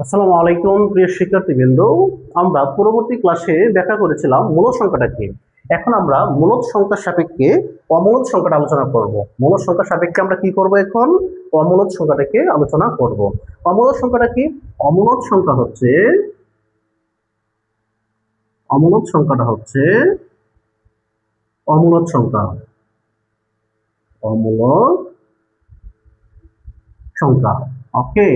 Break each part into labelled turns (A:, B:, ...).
A: আসসালামু আলাইকুম প্রিয় শিক্ষার্থীবৃন্দ। আমরা পূর্ববর্তী ক্লাসে ব্যাখ্যা করেছিলাম মূলদ সংখ্যাটা কি। এখন আমরা মূলদ সংখ্যার সাপেক্ষে অমূলদ সংখ্যাটা আলোচনা করব। মূলদ সংখ্যার সাপেক্ষে আমরা কি করব? এখন অমূলদ সংখ্যাটাকে আলোচনা করব। অমূলদ সংখ্যাটা কি? অমূলদ সংখ্যা হচ্ছে অমূলদ সংখ্যাটা হচ্ছে অমূলদ সংখ্যা। অমূলদ সংখ্যা। ওকে,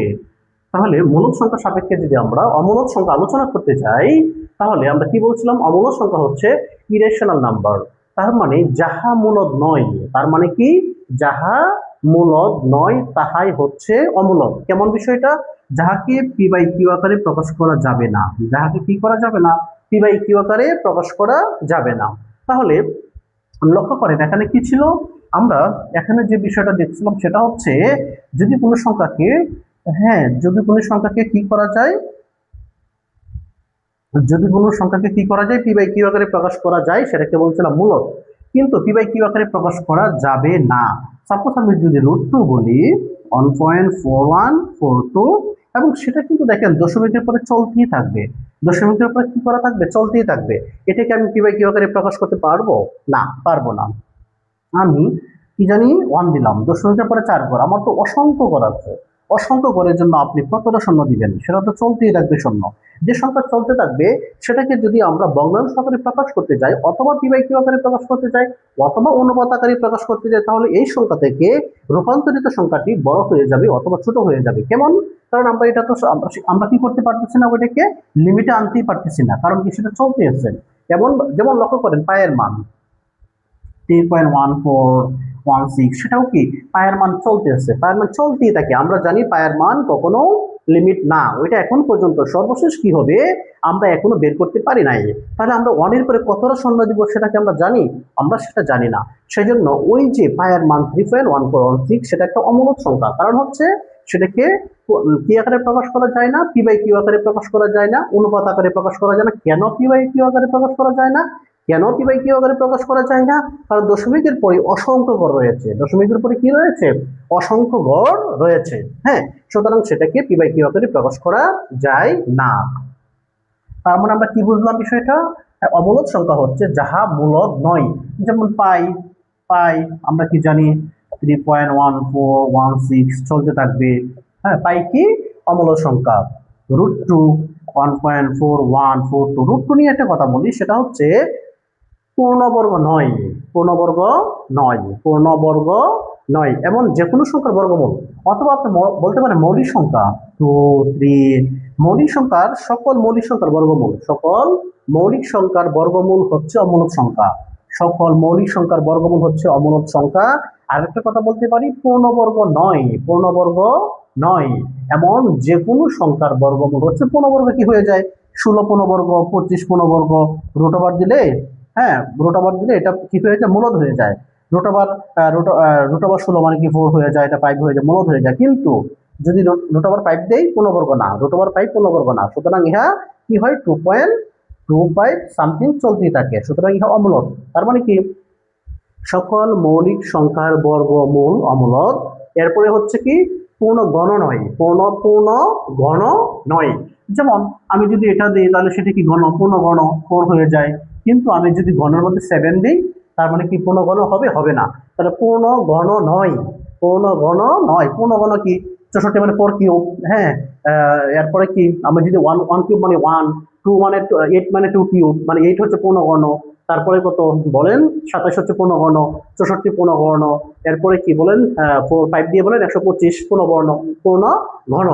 A: তাহলে মূলদ সংখ্যা সাপেক্ষে যদি আমরা অমূলদ সংখ্যা আলোচনা করতে চাই, তাহলে আমরা কি বলছিলাম? অমূলদ সংখ্যা হচ্ছে ইরেশনাল নাম্বার। তার মানে যাহা মূলদ নয়। তার মানে কি? যাহা মূলদ নয় তাহাই হচ্ছে অমূলদ। কেমন বিষয়টা? যাহাকে পি বাই কিউ আকারে প্রকাশ করা যাবে না। যাহাকে কি করা যাবে না? পি বাই কিউ আকারে প্রকাশ করা যাবে না। তাহলে লক্ষ্য করেন এখানে কি ছিল? আমরা এখানে যে বিষয়টা দেখছিলাম সেটা হচ্ছে যদি কোনো সংখ্যাকে, যদি কোনো সংখ্যাকে কি করা যায়, পি বাই কিউ আকারে প্রকাশ করা যায় সেটাকে বলছিলাম মূলদ। কিন্তু পি বাই কিউ আকারে প্রকাশ করা যাবে না। সাপোজ আমি যদি √2 বলি 1.4142, এবং সেটা কিন্তু দেখেন দশমিকের পরে চলতেই থাকবে। দশমিকের পরে কি করা থাকবে? চলতেই থাকবে। এটাকে আমি পি বাই কিউ আকারে প্রকাশ করতে পারবো না? পারবো না। আমি কি জানি 1 দিলাম, দশমিকের পরে 4 ঘর, আমার তো অসংখ্য ঘর আছে। অসংখ্য ঘরের জন্য আপনি কতটা শূন্য দিবেন? সেটা তো চলতেই থাকবে শূন্য। যে সংখ্যা চলতে থাকবে সেটাকে যদি আমরা ভগ্নাংশ আকারে প্রকাশ করতে যাই, অথবা পি বাই কিউ আকারে প্রকাশ করতে চাই, অথবা অনুপাত আকারে প্রকাশ করতে যাই, তাহলে এই সংখ্যা থেকে রূপান্তরিত সংখ্যাটি বড় হয়ে যাবে অথবা ছোট হয়ে যাবে। কেমন? কারণ আমরা এটা তো আমরা কি করতে পারতেছি না? ওইটাকে লিমিটে আনতেই পারতেছি না, কারণ কি? সেটা চলতে আছে। যেমন লক্ষ্য করেন পায়ের মান 3.1416, সেটাও কি পায়ের মান চলতেছে, পায়ের মান চলতেই থাকে। আমরা জানি পায়ের মান কখনো লিমিট না, ওইটা এখন পর্যন্ত সর্বশেষ কি হবে আমরা এখনো বের করতে পারি নাই। তাহলে আমরা 1 এর পরে কতটা শূন্য দিব সেটাকে আমরা জানি? আমরা সেটা জানি না। সেই জন্য ওই যে পায়ের মান 3.1416 সেটা একটা অমূলদ সংখ্যা। কারণ হচ্ছে সেটাকে কি আকারে প্রকাশ করা যায় না? পি বাই কিউ আকারে প্রকাশ করা যায় না, অনুপাত আকারে প্রকাশ করা যায় না। কেন পি বাই কিউ আকারে প্রকাশ করা যায় না? কেন পি বাই কিউ আকারে প্রকাশ করা যায় না? কারণ দশমিকের পরে অসংখ্য ঘর রয়েছে। দশমিকের পরে কি রয়েছে? অসংখ্য ঘর রয়েছে। হ্যাঁ, সুতরাং সেটাকে পি বাই কিউ আকারে প্রকাশ করা যায় না। তার মানে আমরা কি বুঝলাম বিষয়টা? অমূলদ সংখ্যা হচ্ছে যাহা মূলদ নয়। যেমন পাই, আমরা কি জানি 3.1416 চলতে থাকবে। হ্যাঁ, পাই কি? অমূলদ সংখ্যা। √2 1.4142, √2 নিয়ে একটা কথা বলি, সেটা হচ্ছে পূর্ণবর্গ নয়। পূর্ণবর্গ নয় এমন যে কোনো সংখ্যার বর্গমূল, অথবা আপনি বলতে পারেন মৌলিক সংখ্যা 2 3। মৌলিক সংখ্যার সকল মৌলিক সংখ্যার বর্গমূল, সকল মৌলিক সংখ্যার বর্গমূল হচ্ছে অমূলদ সংখ্যা। সকল মৌলিক সংখ্যার বর্গমূল হচ্ছে অমূলদ সংখ্যা। আরেকটা কথা বলতে পারি, পূর্ণবর্গ নয় এমন যে কোনো সংখ্যার বর্গমূল হচ্ছে পূর্ণবর্গ। কি হয়ে যায়? 16 পূর্ণবর্গ, 25 পূর্ণবর্গ, রুট দিলে, এটা কি হয়ে যায়? মূলদ হয়ে যায়। রুট ওভার 16 মানে কি 4 হয়ে যায়, এটা 5 হয়ে যায়, মূলদ হয়ে যায়। কিন্তু যদি √5 দেই, পূর্ণবর্গ না। √5 পূর্ণবর্গ না। সুতরাং ইহা কি হয়? 2.25 সামথিং চলতেই থাকে। সুতরাং ইহা অমূলদ। তার মানে কি? সকল মৌলিক সংখ্যার বর্গমূল অমূলদ। এরপরে হচ্ছে কি? পূর্ণ গণ নয়। যেমন আমি যদি এটা দিই তাহলে সেটা কি পূর্ণ গণ 4 হয়ে যায়। কিন্তু আমি যদি গণের মধ্যে 7 দিই, তার মানে কি পূর্ণ গণ হবে? হবে না। তাহলে পূর্ণ গণ নয়। পূর্ণ গণ কি? 64 মানে 4 কিউব। হ্যাঁ, এরপরে কি? আমরা যদি 1 কিউব মানে 1, 2 মানে 8 মানে 2 কিউব, মানে 8 হচ্ছে পূর্ণ গণ। তারপরে কত বলেন? 27 হচ্ছে পূর্ণবর্ণ, 64 পূর্ণবর্ণ। এরপরে কি বলেন? 5 দিয়ে বলেন 125 পূর্ণ ঘন।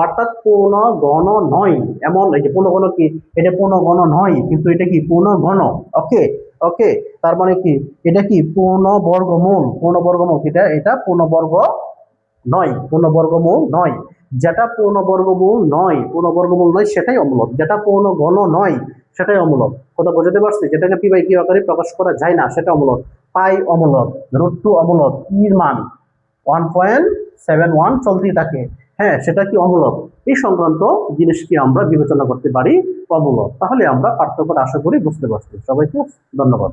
A: অর্থাৎ পূর্ণ গণ নয় এমন, এই যে পূর্ণ গণ কি? এটা পূর্ণ গণ নয়, কিন্তু এটা কি? পূর্ণ ঘন। ওকে, তার মানে কি? এটা কি? পূর্ণ বর্গমূল। এটা পূর্ণবর্গ নয়। যেটা পূর্ণবর্গমূল নয় সেটাই অমূলদ। যেটা পূর্ণ গণ নয় সেটাই অমূলদ। কথা বোঝাতে পারছি? যেটাকে পি বাই কিউ আকারে প্রকাশ করা যায় না সেটা অমূলদ। পাই অমূলদ, √2 অমূলদ, ইর মান 1.71 চলতেই থাকে। হ্যাঁ, সেটা কি? অমূলদ। এই সংক্রান্ত জিনিসকে আমরা বিবেচনা করতে পারি অমূলদ। তাহলে আমরা পার্থক্যটা আশা করি বুঝতে পারছি। সবাইকে ধন্যবাদ।